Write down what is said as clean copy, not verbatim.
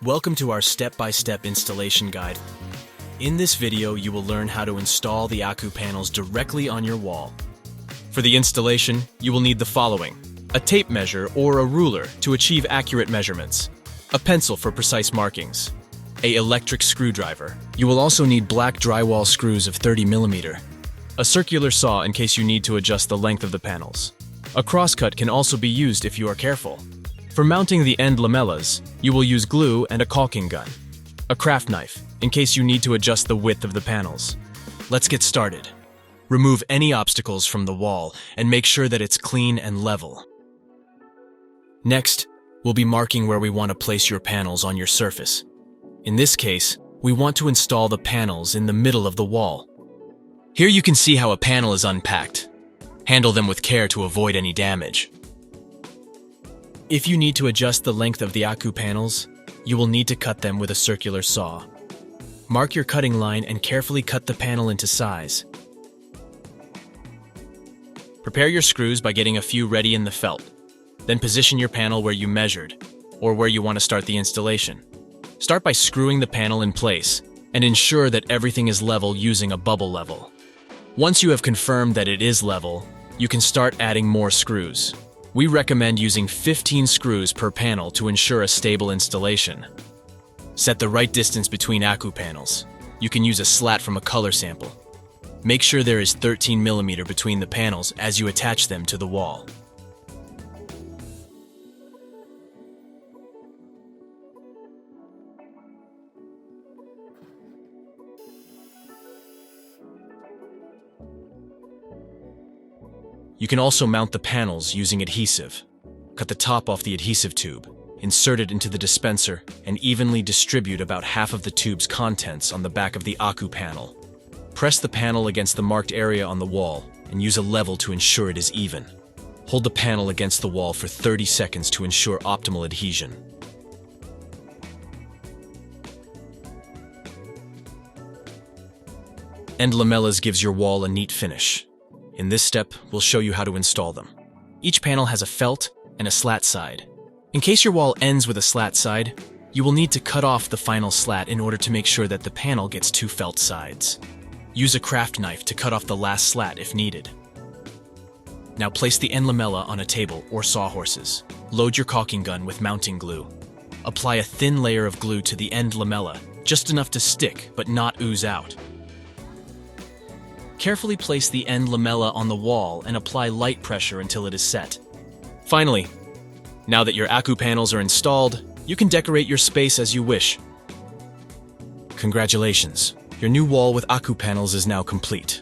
Welcome to our step-by-step installation guide. In this video, you will learn how to install the Akupanels directly on your wall. For the installation, you will need the following: a tape measure or a ruler to achieve accurate measurements, a pencil for precise markings, an electric screwdriver. You will also need black drywall screws of 30 mm, a circular saw in case you need to adjust the length of the panels. A crosscut can also be used if you are careful. For mounting the end lamellas, you will use glue and a caulking gun. A craft knife, in case you need to adjust the width of the panels. Let's get started. Remove any obstacles from the wall and make sure that it's clean and level. Next, we'll be marking where we want to place your panels on your surface. In this case, we want to install the panels in the middle of the wall. Here you can see how a panel is unpacked. Handle them with care to avoid any damage. If you need to adjust the length of the Akupanels, you will need to cut them with a circular saw. Mark your cutting line and carefully cut the panel into size. Prepare your screws by getting a few ready in the felt. Then position your panel where you measured, or where you want to start the installation. Start by screwing the panel in place, and ensure that everything is level using a bubble level. Once you have confirmed that it is level, you can start adding more screws. We recommend using 15 screws per panel to ensure a stable installation. Set the right distance between Akupanels. You can use a slat from a color sample. Make sure there is 13 mm between the panels as you attach them to the wall. You can also mount the panels using adhesive. Cut the top off the adhesive tube, insert it into the dispenser, and evenly distribute about half of the tube's contents on the back of the Akupanel. Press the panel against the marked area on the wall and use a level to ensure it is even. Hold the panel against the wall for 30 seconds to ensure optimal adhesion. End lamellas gives your wall a neat finish. In this step, we'll show you how to install them. Each panel has a felt and a slat side. In case your wall ends with a slat side, you will need to cut off the final slat in order to make sure that the panel gets two felt sides. Use a craft knife to cut off the last slat if needed. Now place the end lamella on a table or sawhorses. Load your caulking gun with mounting glue. Apply a thin layer of glue to the end lamella, just enough to stick but not ooze out. Carefully place the end lamella on the wall and apply light pressure until it is set. Finally, now that your Akupanels are installed, you can decorate your space as you wish. Congratulations! Your new wall with Akupanels is now complete.